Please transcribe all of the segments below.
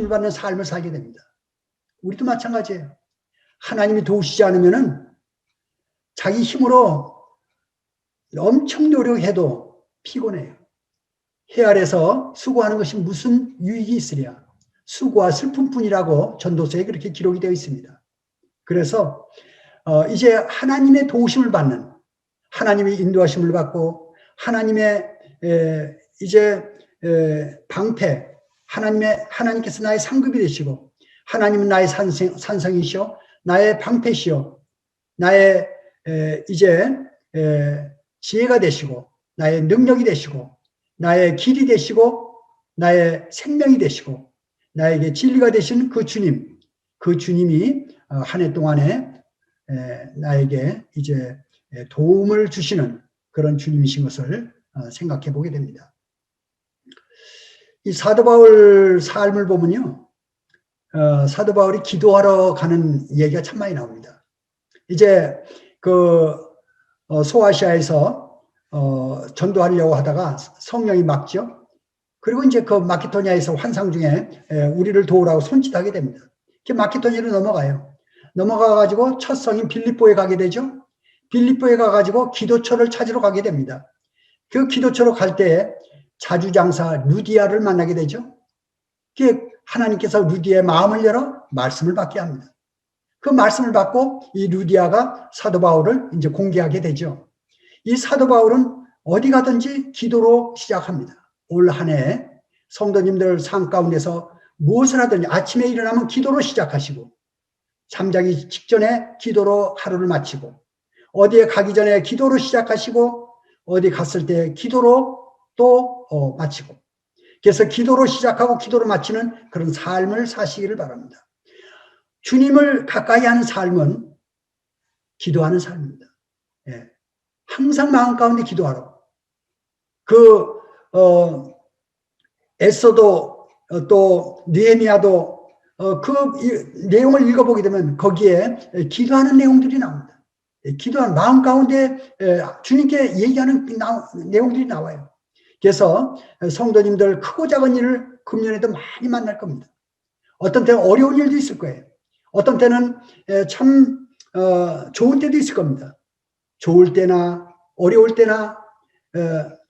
받는 삶을 살게 됩니다. 우리도 마찬가지예요. 하나님이 도우시지 않으면은 자기 힘으로 엄청 노력해도 피곤해요. 해 아래서 수고하는 것이 무슨 유익이 있으랴. 수고와 슬픔뿐이라고 전도서에 그렇게 기록이 되어 있습니다. 그래서 이제 하나님의 도우심을 받는, 하나님의 인도하심을 받고 하나님의 이제 방패, 하나님께서 나의 상급이 되시고 하나님은 나의 산성이시오, 나의 방패시오, 나의 이제 지혜가 되시고 나의 능력이 되시고 나의 길이 되시고 나의 생명이 되시고 나에게 진리가 되시는 그 주님, 그 주님이 한 해 동안에 나에게 이제 도움을 주시는 그런 주님이신 것을 생각해 보게 됩니다. 이 사도 바울 삶을 보면요, 사도 바울이 기도하러 가는 얘기가 참 많이 나옵니다. 이제 그 소아시아에서 전도하려고 하다가 성령이 막죠. 그리고 이제 그 마케도니아에서 환상 중에 우리를 도우라고 손짓하게 됩니다. 마케도니아로 넘어가요. 넘어가가지고 첫 성인 빌립보에 가게 되죠. 빌립보에 가가지고 기도처를 찾으러 가게 됩니다. 그 기도처로 갈 때 자주장사 루디아를 만나게 되죠. 하나님께서 루디아의 마음을 열어 말씀을 받게 합니다. 그 말씀을 받고 이 루디아가 사도 바울을 이제 공개하게 되죠. 이 사도 바울은 어디 가든지 기도로 시작합니다. 올 한 해 성도님들 삶 가운데서 무엇을 하든지 아침에 일어나면 기도로 시작하시고 잠자기 직전에 기도로 하루를 마치고 어디에 가기 전에 기도로 시작하시고 어디 갔을 때 기도로 또 마치고, 그래서 기도로 시작하고 기도로 마치는 그런 삶을 사시기를 바랍니다. 주님을 가까이 하는 삶은 기도하는 삶입니다. 예. 항상 마음 가운데 기도하라. 에서도 또 느헤미야도 그 내용을 읽어보게 되면 거기에 기도하는 내용들이 나옵니다. 기도하는 마음 가운데 주님께 얘기하는 내용들이 나와요. 그래서 성도님들 크고 작은 일을 금년에도 많이 만날 겁니다. 어떤 때는 어려운 일도 있을 거예요. 어떤 때는 참 좋은 때도 있을 겁니다. 좋을 때나 어려울 때나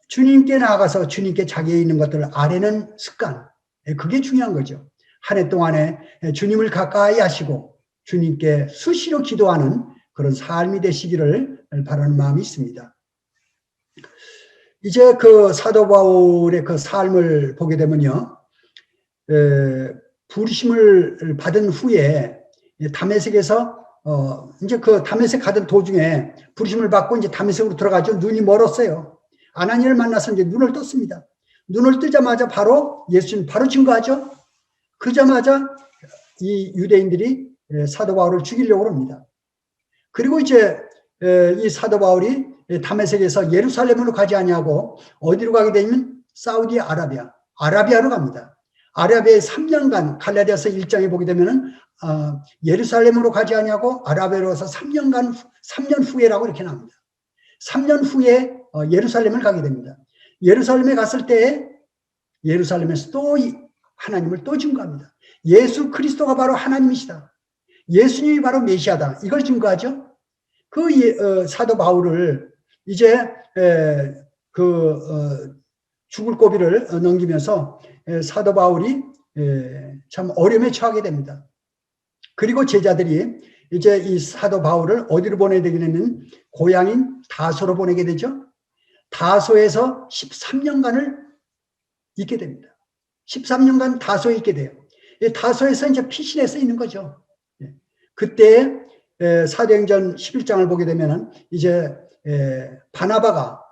주님께 나아가서 주님께 자기에 있는 것들을 아뢰는 습관, 그게 중요한 거죠. 한 해 동안에 주님을 가까이 하시고 주님께 수시로 기도하는 그런 삶이 되시기를 바라는 마음이 있습니다. 이제 그 사도 바울의 그 삶을 보게 되면요, 부르심을 받은 후에 다메섹에서 이제 그 다메섹 가던 도중에 부르심을 받고 이제 다메섹으로 들어가죠. 눈이 멀었어요. 아나니를 만나서 이제 눈을 떴습니다. 눈을 뜨자마자 바로 예수님 바로 증거하죠. 그자마자 이 유대인들이 사도 바울을 죽이려고 합니다. 그리고 이제 이 사도 바울이 다메섹에서 예루살렘으로 가지 아니하고 어디로 가게 되면 아라비아로 갑니다. 아라비아에 3년간 갈라디아서 1장에 보게 되면은 예루살렘으로 가지 아니하고 아라비아로 와서 3년 후에라고 이렇게 나옵니다. 3년 후에 예루살렘을 가게 됩니다. 예루살렘에 갔을 때 예루살렘에서 또 하나님을 또 증거합니다. 예수 그리스도가 바로 하나님이시다. 예수님이 바로 메시아다. 이걸 증거하죠. 그 사도 바울을 이제 죽을 고비를 넘기면서 사도 바울이 참 어려움에 처하게 됩니다. 그리고 제자들이 이제 이 사도 바울을 어디로 보내게 되냐면 고향인 다소로 보내게 되죠. 다소에서 13년간을 있게 됩니다. 13년간 다소에 있게 돼요. 다소에서 이제 피신해서 있는 거죠. 그때 사도행전 11장을 보게 되면은 이제 바나바가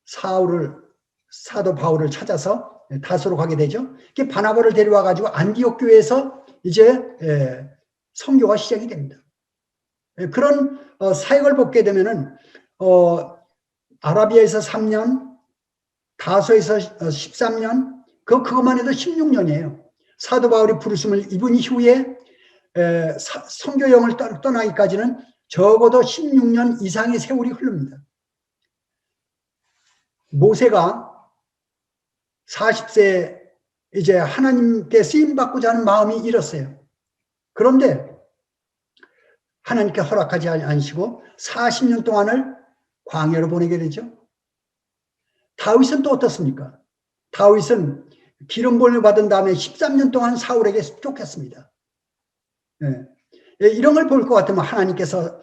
사도 바울을 찾아서 다소로 가게 되죠. 바나바를 데려와 가지고 안디옥 교회에서 이제 선교가 시작이 됩니다. 그런 사역을 보게 되면은 아라비아에서 3년, 다소에서 13년, 그것만 해도 16년이에요. 사도 바울이 부르심을 입은 이후에 선교여행을 떠나기까지는 적어도 16년 이상의 세월이 흐릅니다. 모세가 40세 이제 하나님께 쓰임받고자 하는 마음이 일었어요. 그런데 하나님께 허락하지 않으시고 40년 동안을 광야로 보내게 되죠. 다윗은 또 어떻습니까? 다윗은 기름 부음을 받은 다음에 13년 동안 사울에게 쫓겼습니다. 네. 이런 걸 볼 것 같으면 하나님께서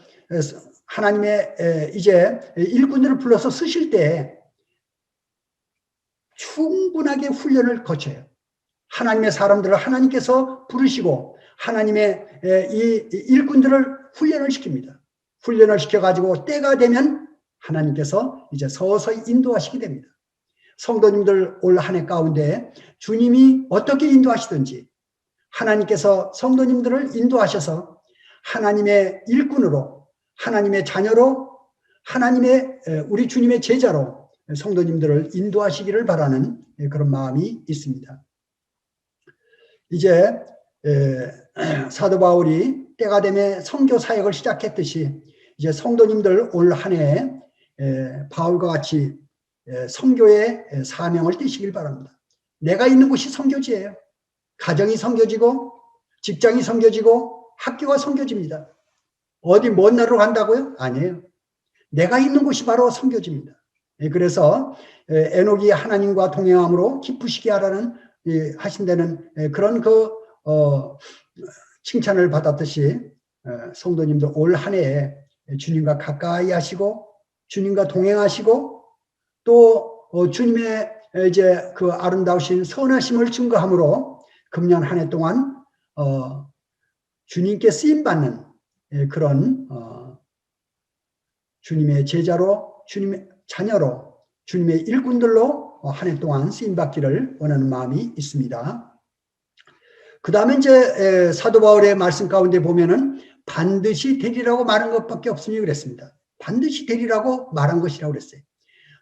하나님의 이제 일꾼들을 불러서 쓰실 때 충분하게 훈련을 거쳐요. 하나님의 사람들을 하나님께서 부르시고 하나님의 이 일꾼들을 훈련을 시킵니다. 훈련을 시켜가지고 때가 되면 하나님께서 이제 서서히 인도하시게 됩니다. 성도님들 올 한 해 가운데 주님이 어떻게 인도하시든지 하나님께서 성도님들을 인도하셔서 하나님의 일꾼으로, 하나님의 자녀로, 하나님의 우리 주님의 제자로 성도님들을 인도하시기를 바라는 그런 마음이 있습니다. 이제 사도 바울이 때가 되면 선교 사역을 시작했듯이 이제 성도님들 올 한 해 바울과 같이 선교의 사명을 띠시길 바랍니다. 내가 있는 곳이 선교지예요. 가정이 선교지고 직장이 선교지고 학교가 선교지입니다. 어디 먼 나라로 간다고요? 아니에요. 내가 있는 곳이 바로 선교지입니다. 그래서 에녹이 하나님과 동행함으로 기쁘시게 하라는 하신다는 그런 칭찬을 받았듯이 성도님도 올 한 해에 주님과 가까이 하시고 주님과 동행하시고 또 주님의 이제 그 아름다우신 선하심을 증거함으로 금년 한 해 동안 주님께 쓰임 받는 그런 주님의 제자로, 주님의 자녀로, 주님의 일꾼들로 한 해 동안 쓰임 받기를 원하는 마음이 있습니다. 그 다음에 이제 사도 바울의 말씀 가운데 보면은 반드시 되리라고 말한 것밖에 없으니 그랬습니다. 반드시 되리라고 말한 것이라고 그랬어요.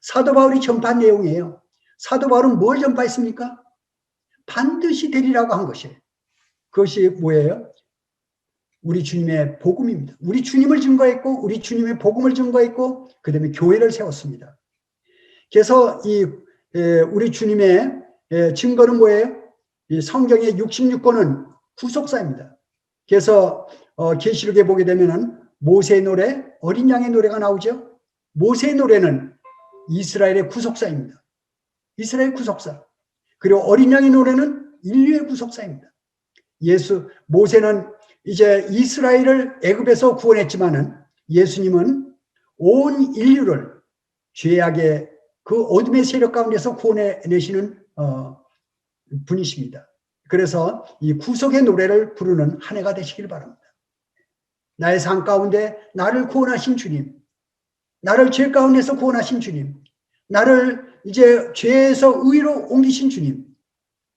사도 바울이 전파한 내용이에요. 사도 바울은 뭘 전파했습니까? 반드시 되리라고 한 것이에요. 그것이 뭐예요? 우리 주님의 복음입니다. 우리 주님을 증거했고 우리 주님의 복음을 증거했고 그 다음에 교회를 세웠습니다. 그래서 우리 주님의 증거는 뭐예요? 이 성경의 66권은 구속사입니다. 그래서 계시록에 보게 되면은 모세의 노래, 어린 양의 노래가 나오죠. 모세의 노래는 이스라엘의 구속사입니다. 이스라엘 구속사. 그리고 어린 양의 노래는 인류의 구속사입니다. 모세는 이제 이스라엘을 애굽에서 구원했지만은 예수님은 온 인류를 죄악의 그 어둠의 세력 가운데서 구원해내시는 분이십니다. 그래서 이 구속의 노래를 부르는 한 해가 되시길 바랍니다. 나의 삶 가운데 나를 구원하신 주님, 나를 죄 가운데서 구원하신 주님, 나를 이제 죄에서 의로 옮기신 주님,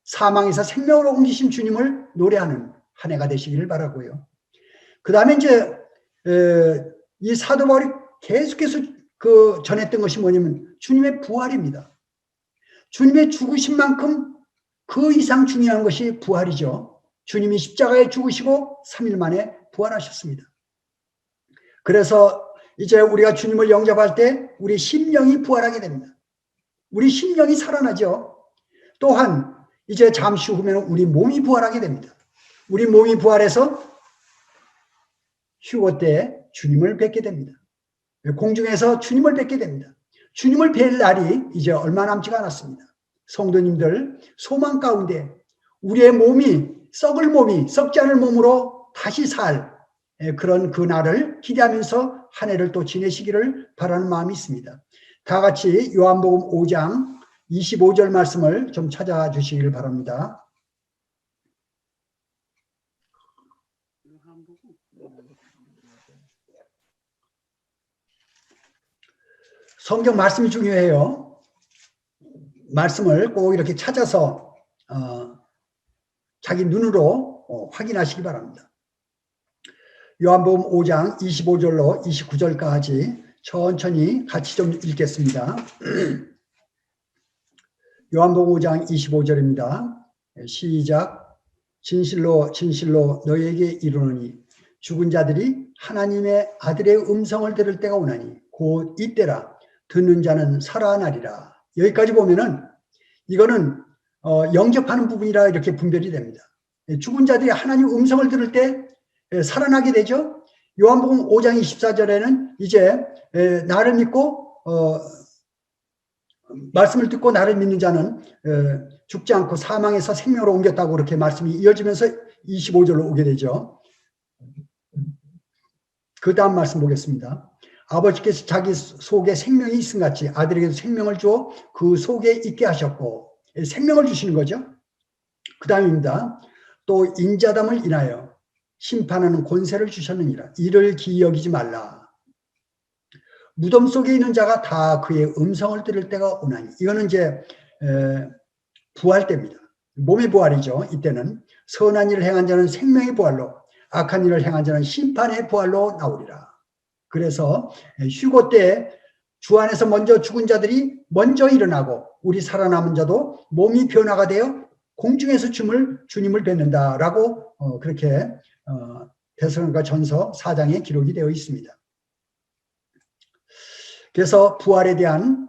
사망에서 생명으로 옮기신 주님을 노래하는 한 해가 되시기를 바라고요. 그 다음에 이제 이 사도 바울이 계속해서 전했던 것이 뭐냐면 주님의 부활입니다. 주님의 죽으신 만큼 그 이상 중요한 것이 부활이죠. 주님이 십자가에 죽으시고 3일 만에 부활하셨습니다. 그래서 이제 우리가 주님을 영접할 때 우리 심령이 부활하게 됩니다. 우리 심령이 살아나죠. 또한 이제 잠시 후면 우리 몸이 부활하게 됩니다. 우리 몸이 부활해서 휴거 때 주님을 뵙게 됩니다. 공중에서 주님을 뵙게 됩니다. 주님을 뵐 날이 이제 얼마 남지가 않았습니다. 성도님들 소망 가운데 우리의 몸이 썩지 않을 몸으로 다시 살 그런 그 날을 기대하면서 한 해를 또 지내시기를 바라는 마음이 있습니다. 다 같이 요한복음 5장 25절 말씀을 좀 찾아주시기를 바랍니다. 성경 말씀이 중요해요. 말씀을 꼭 이렇게 찾아서 자기 눈으로 확인하시기 바랍니다. 요한복음 5장 25절로 29절까지 천천히 같이 좀 읽겠습니다. 요한복음 5장 25절입니다. 시작. 진실로 진실로 너희에게 이르노니 죽은 자들이 하나님의 아들의 음성을 들을 때가 오나니 곧 이때라. 듣는 자는 살아나리라. 여기까지 보면은 이거는 영접하는 부분이라 이렇게 분별이 됩니다. 죽은 자들이 하나님 음성을 들을 때 살아나게 되죠. 요한복음 5장 24절에는 이제 나를 믿고 말씀을 듣고 나를 믿는 자는 죽지 않고 사망에서 생명으로 옮겼다고 그렇게 말씀이 이어지면서 25절로 오게 되죠. 그 다음 말씀 보겠습니다. 아버지께서 자기 속에 생명이 있음 같이 아들에게도 생명을 주어 그 속에 있게 하셨고, 생명을 주시는 거죠. 그 다음입니다. 또 인자담을 인하여 심판하는 권세를 주셨느니라. 이를 기여기지 말라. 무덤 속에 있는 자가 다 그의 음성을 들을 때가 오나니. 이거는 이제 부활 때입니다. 몸의 부활이죠. 이때는 선한 일을 행한 자는 생명의 부활로, 악한 일을 행한 자는 심판의 부활로 나오리라. 그래서 휴고 때 주 안에서 먼저 죽은 자들이 먼저 일어나고 우리 살아남은 자도 몸이 변화가 되어 공중에서 주님을 뵙는다라고 그렇게 데살로니가 전서 4장에 기록이 되어 있습니다. 그래서 부활에 대한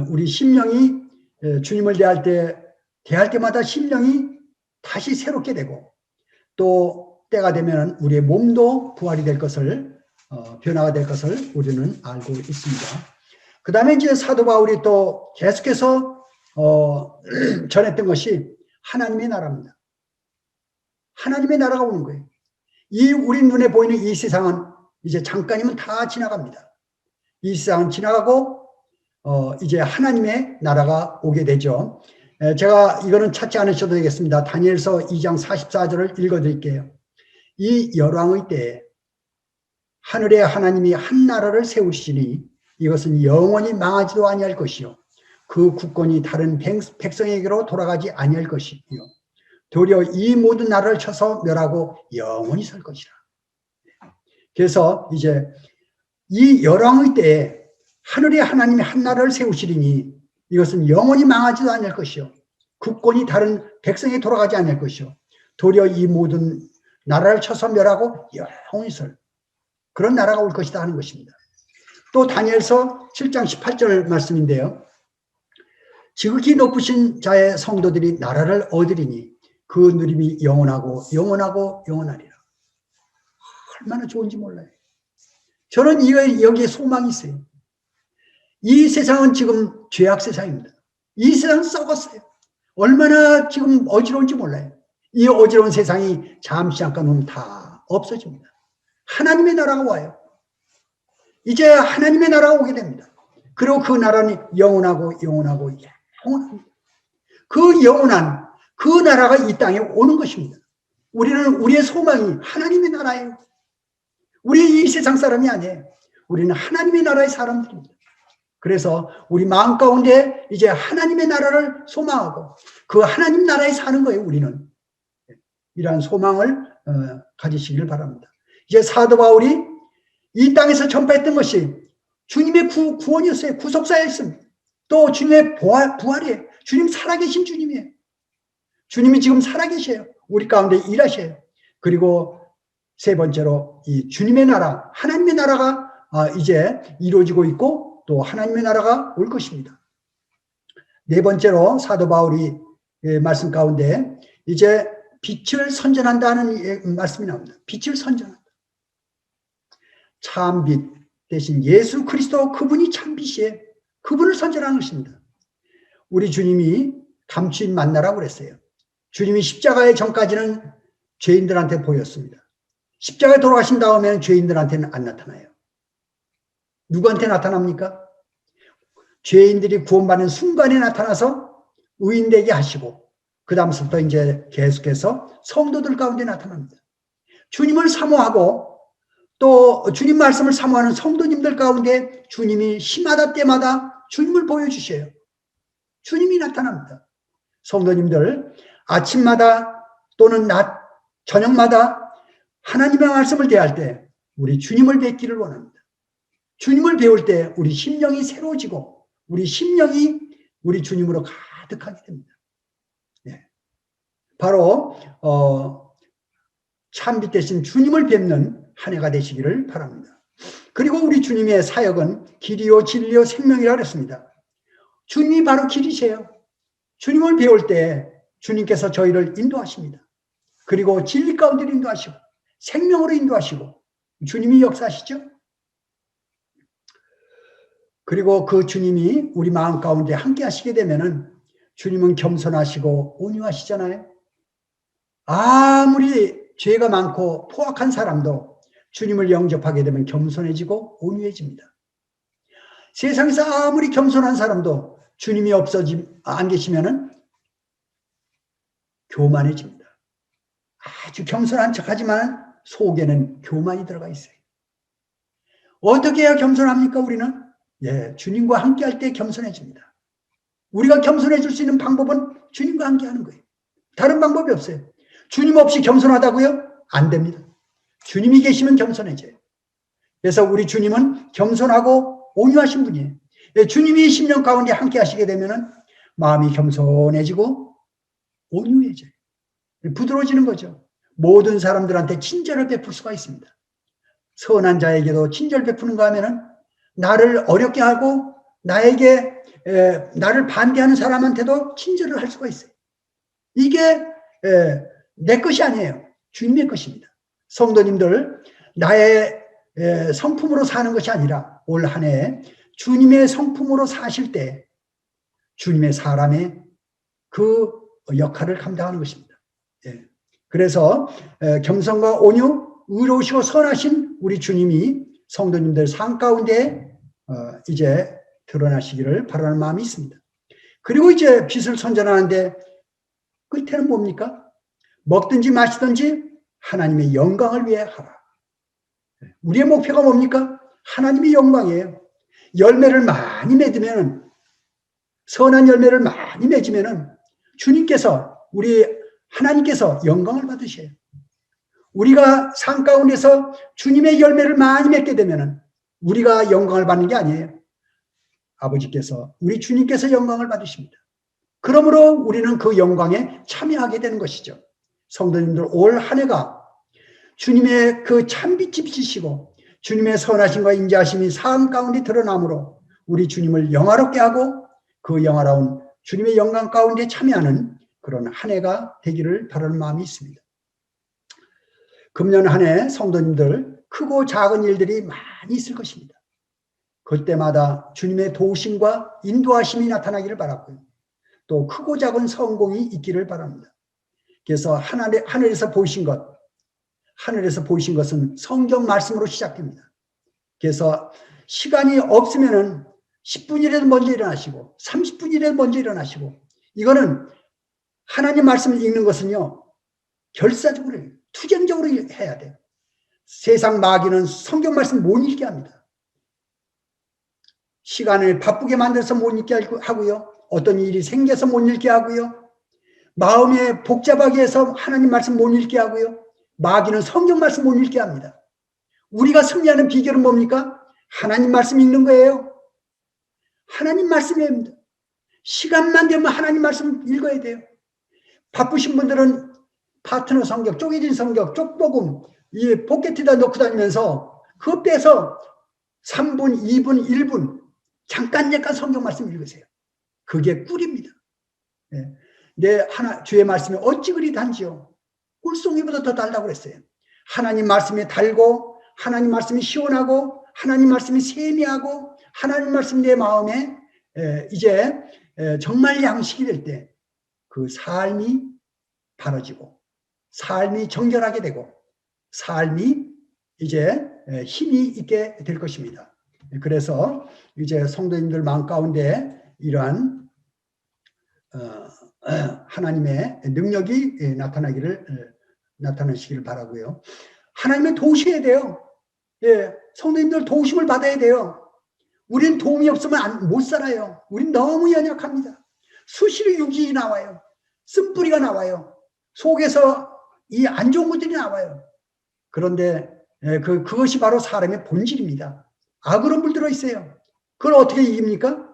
우리 심령이 주님을 대할 때마다 심령이 다시 새롭게 되고, 또 때가 되면 우리의 몸도 부활이 될 것을 변화가 될 것을 우리는 알고 있습니다. 그 다음에 이제 사도 바울이 또 계속해서 전했던 것이 하나님의 나라입니다. 하나님의 나라가 오는 거예요. 우리 눈에 보이는 이 세상은 이제 잠깐이면 다 지나갑니다. 이 세상은 지나가고 이제 하나님의 나라가 오게 되죠. 제가 이거는 찾지 않으셔도 되겠습니다. 다니엘서 2장 44절을 읽어드릴게요. 이 열왕의 때에 하늘에 하나님이 한 나라를 세우시니 이것은 영원히 망하지도 아니할 것이요 그 국권이 다른 백성에게로 돌아가지 아니할 것이요 도리어 이 모든 나라를 쳐서 멸하고 영원히 설 것이라. 그래서 이제 이 열왕의 때에 하늘에 하나님이 한 나라를 세우시리니 이것은 영원히 망하지도 아니할 것이요 국권이 다른 백성에게 돌아가지 아니할 것이요 도리어 이 모든 나라를 쳐서 멸하고 영원히 설 그런 나라가 올 것이다 하는 것입니다. 또 다니엘서 7장 18절 말씀인데요. 지극히 높으신 자의 성도들이 나라를 얻으리니 그 누림이 영원하고 영원하고 영원하리라. 얼마나 좋은지 몰라요. 저는 여기에 소망이 있어요. 이 세상은 지금 죄악 세상입니다. 이 세상은 썩었어요. 얼마나 지금 어지러운지 몰라요. 이 어지러운 세상이 잠시 잠깐 오면 다 없어집니다. 하나님의 나라가 와요. 이제 하나님의 나라가 오게 됩니다. 그리고 그 나라는 영원하고 영원하고 영원합니다. 그 영원한 그 나라가 이 땅에 오는 것입니다. 우리의 소망이 하나님의 나라예요. 우리 이 세상 사람이 아니에요. 우리는 하나님의 나라의 사람들입니다. 그래서 우리 마음 가운데 이제 하나님의 나라를 소망하고 그 하나님 나라에 사는 거예요. 우리는 이러한 소망을 가지시길 바랍니다. 이제 사도 바울이 이 땅에서 전파했던 것이 주님의 구원이었어요. 구속사였습니다. 또 주님의 부활이에요. 주님 살아계신 주님이에요. 주님이 지금 살아계셔요. 우리 가운데 일하셔요. 그리고 세 번째로 이 주님의 나라, 하나님의 나라가 이제 이루어지고 있고 또 하나님의 나라가 올 것입니다. 네 번째로 사도 바울이 말씀 가운데 이제 빛을 선전한다는 말씀이 나옵니다. 빛을 선전한다. 참빛 대신 예수 그리스도 그분이 참빛이에요. 그분을 선전하는 것입니다. 우리 주님이 감추인 만나라고 그랬어요. 주님이 십자가의 전까지는 죄인들한테 보였습니다. 십자가에 돌아가신 다음에는 죄인들한테는 안 나타나요. 누구한테 나타납니까? 죄인들이 구원받는 순간에 나타나서 의인되게 하시고 그 다음부터 이제 계속해서 성도들 가운데 나타납니다. 주님을 사모하고 또 주님 말씀을 사모하는 성도님들 가운데 주님이 시마다 때마다 주님을 보여주셔요. 주님이 나타납니다. 성도님들 아침마다 또는 낮 저녁마다 하나님의 말씀을 대할 때 우리 주님을 뵙기를 원합니다. 주님을 배울 때 우리 심령이 새로워지고 우리 심령이 우리 주님으로 가득하게 됩니다. 네. 바로 참빛 대신 주님을 뵙는 한 해가 되시기를 바랍니다. 그리고 우리 주님의 사역은 길이요 진리요 생명이라고 했습니다. 주님이 바로 길이세요. 주님을 배울 때 주님께서 저희를 인도하십니다. 그리고 진리 가운데 인도하시고 생명으로 인도하시고 주님이 역사하시죠. 그리고 그 주님이 우리 마음 가운데 함께 하시게 되면은 주님은 겸손하시고 온유하시잖아요. 아무리 죄가 많고 포악한 사람도 주님을 영접하게 되면 겸손해지고 온유해집니다. 세상에서 아무리 겸손한 사람도 주님이 안 계시면은 교만해집니다. 아주 겸손한 척하지만 속에는 교만이 들어가 있어요. 어떻게 해야 겸손합니까? 우리는 주님과 함께할 때 겸손해집니다. 우리가 겸손해질 수 있는 방법은 주님과 함께하는 거예요. 다른 방법이 없어요. 주님 없이 겸손하다고요? 안 됩니다. 주님이 계시면 겸손해져요. 그래서 우리 주님은 겸손하고 온유하신 분이에요. 주님이 10년 가운데 함께 하시게 되면 마음이 겸손해지고 온유해져요. 부드러워지는 거죠. 모든 사람들한테 친절을 베풀 수가 있습니다. 선한 자에게도 친절 베푸는가 하면은 나를 어렵게 하고 나를 반대하는 사람한테도 친절을 할 수가 있어요. 이게 내 것이 아니에요. 주님의 것입니다. 성도님들, 나의 성품으로 사는 것이 아니라 올 한 해 주님의 성품으로 사실 때 주님의 사람의 그 역할을 감당하는 것입니다. 그래서 겸손과 온유, 의로우시고 선하신 우리 주님이 성도님들 삶 가운데 이제 드러나시기를 바라는 마음이 있습니다. 그리고 이제 빛을 선전하는데 끝에는 뭡니까? 먹든지 마시든지 하나님의 영광을 위해 하라. 우리의 목표가 뭡니까? 하나님의 영광이에요. 열매를 많이 맺으면, 선한 열매를 많이 맺으면 주님께서, 우리 하나님께서 영광을 받으셔요. 우리가 삶 가운데서 주님의 열매를 많이 맺게 되면 우리가 영광을 받는 게 아니에요. 아버지께서, 우리 주님께서 영광을 받으십니다. 그러므로 우리는 그 영광에 참여하게 되는 것이죠. 성도님들, 올 한 해가 주님의 그 참빛이 비치시고 주님의 선하심과 인자하심이 삶 가운데 드러나므로 우리 주님을 영화롭게 하고 그 영화로운 주님의 영광 가운데 참여하는 그런 한 해가 되기를 바라는 마음이 있습니다. 금년 한 해 성도님들 크고 작은 일들이 많이 있을 것입니다. 그때마다 주님의 도우심과 인도하심이 나타나기를 바라고요. 또 크고 작은 성공이 있기를 바랍니다. 그래서 하늘에서 보이신 것은 성경 말씀으로 시작됩니다. 그래서 시간이 없으면은 10분이라도 먼저 일어나시고 30분이라도 먼저 일어나시고, 이거는 하나님 말씀을 읽는 것은요, 결사적으로 투쟁적으로 해야 돼요. 세상 마귀는 성경 말씀 못 읽게 합니다. 시간을 바쁘게 만들어서 못 읽게 하고요, 어떤 일이 생겨서 못 읽게 하고요, 마음에 복잡하게 해서 하나님 말씀 못 읽게 하고요, 마귀는 성경 말씀 못 읽게 합니다. 우리가 승리하는 비결은 뭡니까? 하나님 말씀 읽는 거예요. 하나님 말씀입니다. 시간만 되면 하나님 말씀 읽어야 돼요. 바쁘신 분들은 파트너 성경, 쪼개진 성경, 쪽복음 이 포켓에다 넣고 다니면서 그거 빼서 3분, 2분, 1분 잠깐 성경 말씀 읽으세요. 그게 꿀입니다. 주의 말씀이 어찌 그리 단지요? 꿀송이보다 더 달다고 그랬어요. 하나님 말씀이 달고, 하나님 말씀이 시원하고, 하나님 말씀이 세미하고, 하나님 말씀 내 마음에 이제 정말 양식이 될 때 그 삶이 바라지고, 삶이 정결하게 되고, 삶이 이제 힘이 있게 될 것입니다. 그래서 이제 성도님들 마음 가운데 이러한 하나님의 능력이 나타나시기를 바라고요. 하나님의 도우셔야 돼요. 성도님들 도우심을 받아야 돼요. 우린 도움이 없으면 못 살아요. 우린 너무 연약합니다. 수시로 육이 나와요. 쓴뿌리가 나와요. 속에서 이 안 좋은 것들이 나와요. 그런데 그것이 바로 사람의 본질입니다. 악으로 물들어 있어요. 그걸 어떻게 이깁니까?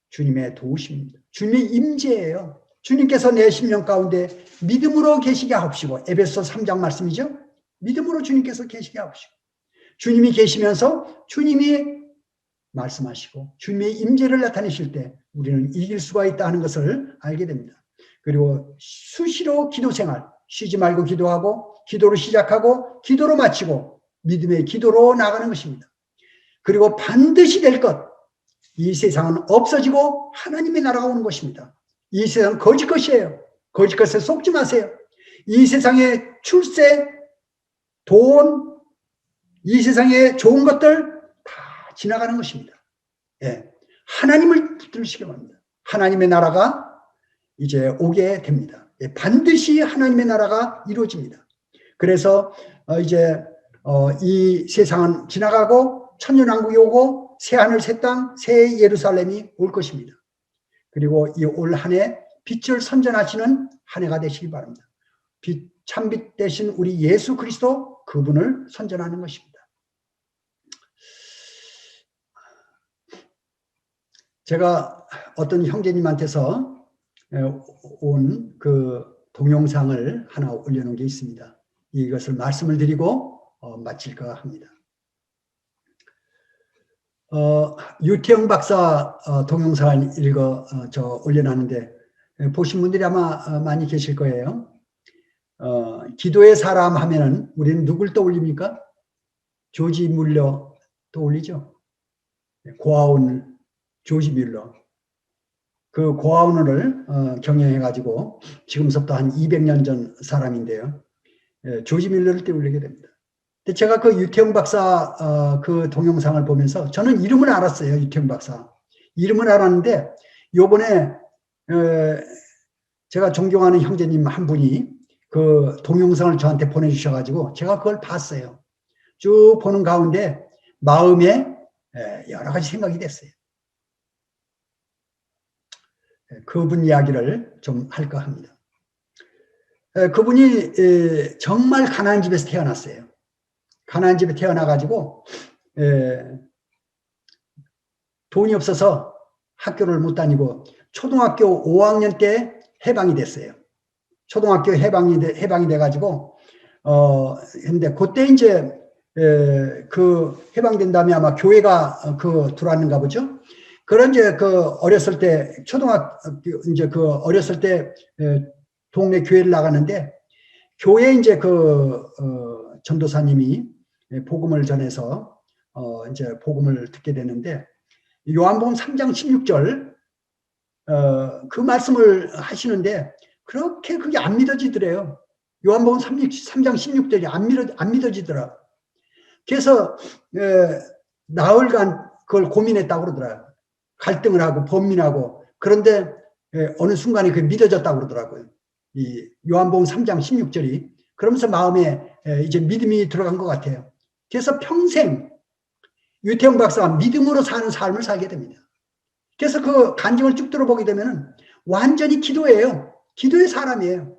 주님의 도우심입니다. 주님의 임재예요. 주님께서 내 심령 가운데 믿음으로 계시게 하옵시고, 에베소 3장 말씀이죠. 믿음으로 주님께서 계시게 하옵시고, 주님이 계시면서 주님이 말씀하시고 주님의 임재를 나타내실 때 우리는 이길 수가 있다 하는 것을 알게 됩니다. 그리고 수시로 기도 생활, 쉬지 말고 기도하고 기도로 시작하고 기도로 마치고 믿음의 기도로 나가는 것입니다. 그리고 반드시 될 것, 이 세상은 없어지고 하나님의 나라가 오는 것입니다. 이 세상은 거짓 것이에요. 거짓 것에 속지 마세요. 이 세상의 출세, 돈, 이 세상의 좋은 것들 다 지나가는 것입니다. 예. 하나님을 붙들으시기 바랍니다. 하나님의 나라가 이제 오게 됩니다. 예. 반드시 하나님의 나라가 이루어집니다. 그래서 이제 이 세상은 지나가고 천년왕국이 오고 새하늘 새 땅 새 예루살렘이 올 것입니다. 그리고 이 올 한 해 빛을 선전하시는 한 해가 되시기 바랍니다. 참빛 되신 우리 예수 그리스도 그분을 선전하는 것입니다. 제가 어떤 형제님한테서 온 그 동영상을 하나 올려놓은 게 있습니다. 이것을 말씀을 드리고 마칠까 합니다. 유태영 박사 동영상을 올려놨는데 보신 분들이 아마 많이 계실 거예요. 기도의 사람 하면은 우리는 누굴 떠올립니까? 조지 뮬러 떠올리죠. 고아온 조지 뮬러. 그 고아온을 경영해가지고 지금부터 한 200년 전 사람인데요. 조지 뮬러를 떠올리게 됩니다. 근데 제가 그 유태영 박사 그 동영상을 보면서 저는 이름을 알았어요. 유태영 박사. 이름을 알았는데 요번에 제가 존경하는 형제님 한 분이 그 동영상을 저한테 보내주셔가지고 제가 그걸 봤어요. 쭉 보는 가운데 마음에 여러 가지 생각이 됐어요. 그분 이야기를 좀 할까 합니다. 그분이 정말 가난한 집에서 태어났어요. 가난한 집에 태어나가지고 돈이 없어서 학교를 못 다니고 초등학교 5학년 때 해방이 됐어요. 초등학교 해방이 돼가지고 근데 그때 이제 그 해방된 다음에 아마 교회가 들어왔는가 보죠. 그런 이제 어렸을 때 초등학교 이제 어렸을 때 동네 교회를 나가는데 교회 이제 전도사님이 복음을 전해서 이제 복음을 듣게 되는데 요한복음 3장 16절 그 말씀을 하시는데 그렇게 그게 안 믿어지더래요. 요한복음 3장 16절이 안 믿어지더라. 그래서 나흘간 그걸 고민했다고 그러더라고요. 갈등을 하고 번민하고. 그런데 어느 순간에 그게 믿어졌다고 그러더라고요. 이 요한복음 3장 16절이. 그러면서 마음에 이제 믿음이 들어간 것 같아요. 그래서 평생 유태영 박사가 믿음으로 사는 삶을 살게 됩니다. 그래서 그 간증을 쭉 들어보게 되면 완전히 기도예요. 기도의 사람이에요.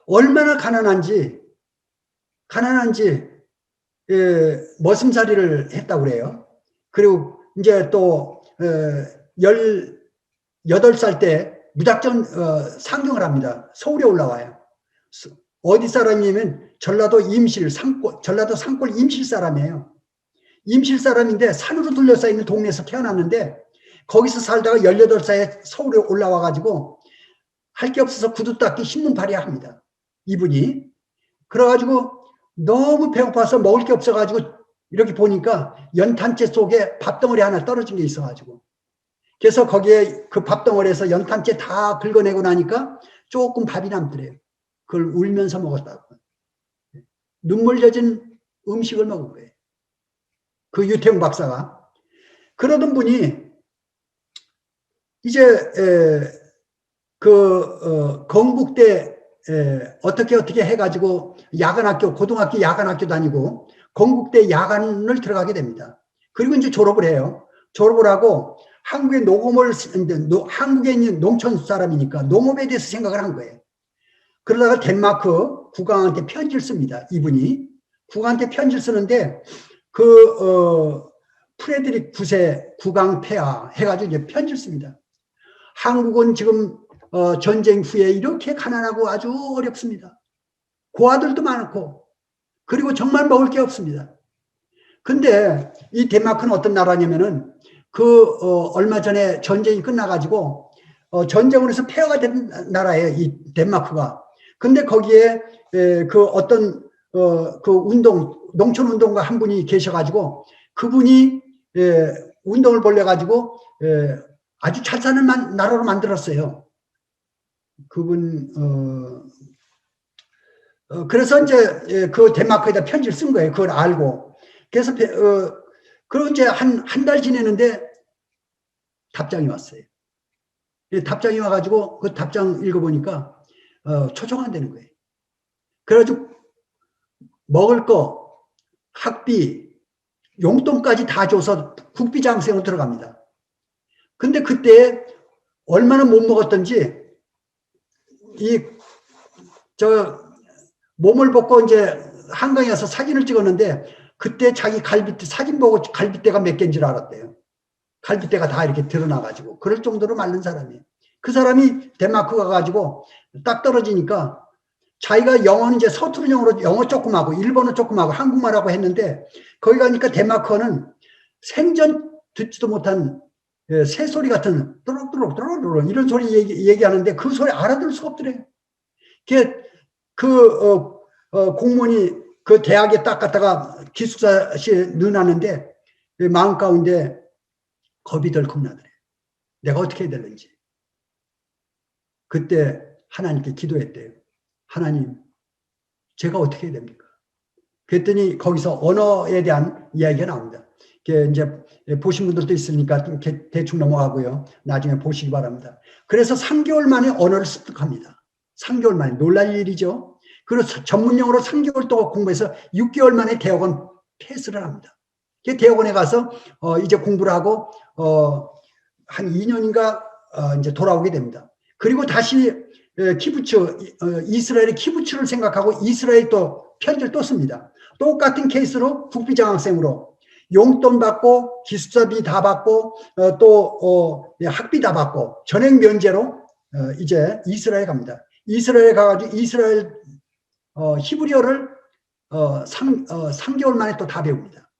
얼마나 가난한지 머슴살이를 했다고 그래요. 그리고 이제 또 18살 때 무작정 상경을 합니다. 서울에 올라와요. 어디 사람이냐면 전라도 산골 임실 사람이에요. 임실 사람인데 산으로 둘러싸여 있는 동네에서 태어났는데 거기서 살다가 18살에 서울에 올라와가지고 할 게 없어서 구두 닦기 신문팔이 합니다. 이분이. 그래가지고 너무 배고파서 먹을 게 없어가지고 이렇게 보니까 연탄재 속에 밥덩어리 하나 떨어진 게 있어가지고 그래서 거기에 그 밥덩어리에서 연탄재 다 긁어내고 나니까 조금 밥이 남더래요. 그걸 울면서 먹었다고. 눈물 젖은 음식을 먹은 거예요. 그 유태영 박사가. 그러던 분이 이제 건국대 어떻게 해가지고 고등학교 야간학교 다니고 건국대 야간을 들어가게 됩니다. 그리고 이제 졸업을 해요. 졸업을 하고 한국에 한국에 있는 농촌 사람이니까 농업에 대해서 생각을 한 거예요. 그러다가 덴마크 국왕한테 편지를 씁니다. 이분이 국왕한테 편지를 쓰는데 프레드릭 9세 국왕 폐하 해가지고 이제 편지를 씁니다. 한국은 지금 전쟁 후에 이렇게 가난하고 아주 어렵습니다. 고아들도 많고 그리고 정말 먹을 게 없습니다. 근데 이 덴마크는 어떤 나라냐면은 얼마 전에 전쟁이 끝나가지고 전쟁으로 해서 폐허가 된 나라예요. 이 덴마크가. 근데 거기에 그 어떤 그 농촌 운동가 한 분이 계셔가지고 그분이 운동을 벌려가지고 아주 잘 사는 나라로 만들었어요. 그분 그래서 이제 그 덴마크에다 편지를 쓴 거예요. 그걸 알고. 그래서 그리고 이제 한 달 지내는데 답장이 왔어요. 답장이 와가지고 그 답장 읽어보니까 초청한다는 거예요. 그래가지고 먹을 거, 학비, 용돈까지 다 줘서 국비장생으로 들어갑니다. 근데 그때 얼마나 못 먹었던지 몸을 벗고 이제 한강에 가서 사진을 찍었는데 그때 자기 갈비뼈 사진 보고 갈비뼈가 몇 개인 줄 알았대요. 갈비뼈가 다 이렇게 드러나가지고 그럴 정도로 마른 사람이에요. 그 사람이 덴마크 가가지고 딱 떨어지니까 자기가 영어는 이제 서투른 영어 조금 하고 일본어 조금 하고 한국말하고 했는데 거기 가니까 덴마크어는 생전 듣지도 못한 새소리 같은 또록또록 이런 소리 얘기하는데 그 소리 알아들을 수가 없더래요. 공무원이 그 대학에 딱 갔다가 기숙사실에 넣어놨는데 마음 가운데 겁이 덜컥 나더래요. 내가 어떻게 해야 되는지. 그때 하나님께 기도했대요. 하나님, 제가 어떻게 해야 됩니까? 그랬더니 거기서 언어에 대한 이야기가 나옵니다. 이제 보신 분들도 있으니까 대충 넘어가고요. 나중에 보시기 바랍니다. 그래서 3개월 만에 언어를 습득합니다. 3개월 만에 놀랄 일이죠. 그리고 전문 용어로 3개월 동안 공부해서 6개월 만에 대학원 패스를 합니다. 대학원에 가서 이제 공부를 하고 한 2년인가 이제 돌아오게 됩니다. 그리고 다시 키부츠 이스라엘의 키부츠를 생각하고 이스라엘 또 편지를 또 씁니다. 똑같은 케이스로 국비장학생으로 용돈 받고 기숙사비 다 받고 또 학비 다 받고 전액 면제로 이제 이스라엘 갑니다. 이스라엘에 가가지고 이스라엘 히브리어를 3개월 만에 또 다 배웁니다.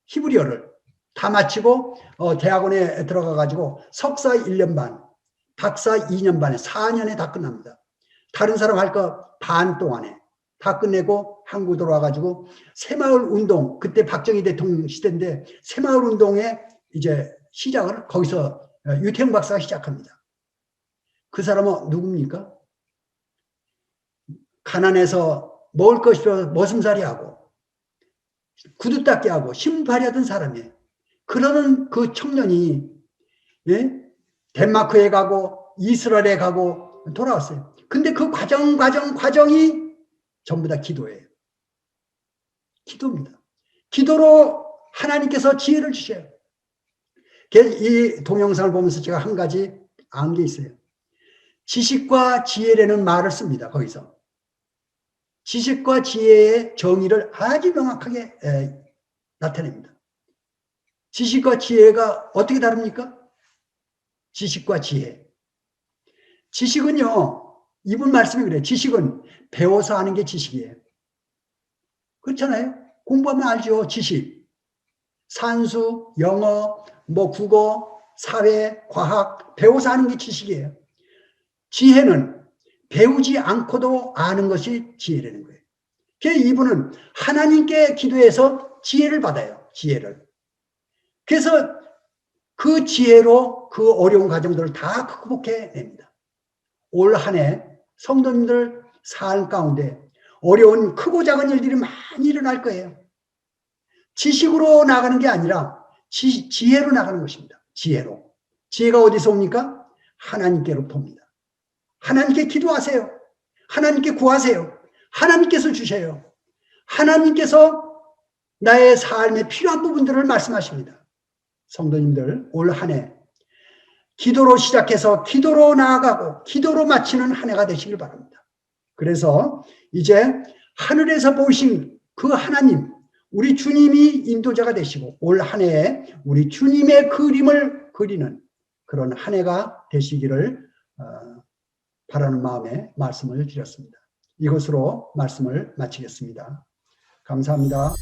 히브리어를 다 마치고 대학원에 들어가가지고 석사 1년 반, 박사 2년 반에 4년에 다 끝납니다. 다른 사람 할 거 반 동안에 다 끝내고 한국 들어와가지고 새마을 운동, 그때 박정희 대통령 시대인데 새마을 운동의 이제 시작을 거기서 유태영 박사가 시작합니다. 그 사람은 누굽니까? 가난해서 먹을 것이 없어서 머슴살이 하고 구두 닦기 하고 신발이 하던 사람이에요. 그러는 그 청년이 덴마크에 가고 이스라엘에 가고 돌아왔어요. 근데 그 과정이 전부 다 기도예요. 기도입니다. 기도로 하나님께서 지혜를 주셔요. 이 동영상을 보면서 제가 한 가지 안 게 있어요. 지식과 지혜라는 말을 씁니다. 거기서. 지식과 지혜의 정의를 아주 명확하게 나타냅니다. 지식과 지혜가 어떻게 다릅니까? 지식과 지혜. 지식은요, 이분 말씀이 그래요. 지식은 배워서 하는 게 지식이에요. 그렇잖아요? 공부하면 알죠. 지식. 산수, 영어, 국어, 사회, 과학, 배워서 하는 게 지식이에요. 지혜는 배우지 않고도 아는 것이 지혜라는 거예요. 그래서 이분은 하나님께 기도해서 지혜를 받아요. 지혜를. 그래서 그 지혜로 그 어려운 과정들을 다 극복해냅니다. 올 한 해 성도님들 삶 가운데 어려운 크고 작은 일들이 많이 일어날 거예요. 지식으로 나가는 게 아니라 지혜로 나가는 것입니다. 지혜로. 지혜가 어디서 옵니까? 하나님께로부터 옵니다. 하나님께 기도하세요. 하나님께 구하세요. 하나님께서 주셔요. 하나님께서 나의 삶에 필요한 부분들을 말씀하십니다. 성도님들 올 한 해 기도로 시작해서 기도로 나아가고 기도로 마치는 한 해가 되시길 바랍니다. 그래서 이제 하늘에서 보신 그 하나님, 우리 주님이 인도자가 되시고 올 한 해에 우리 주님의 그림을 그리는 그런 한 해가 되시기를 바라는 마음에 말씀을 드렸습니다. 이것으로 말씀을 마치겠습니다. 감사합니다.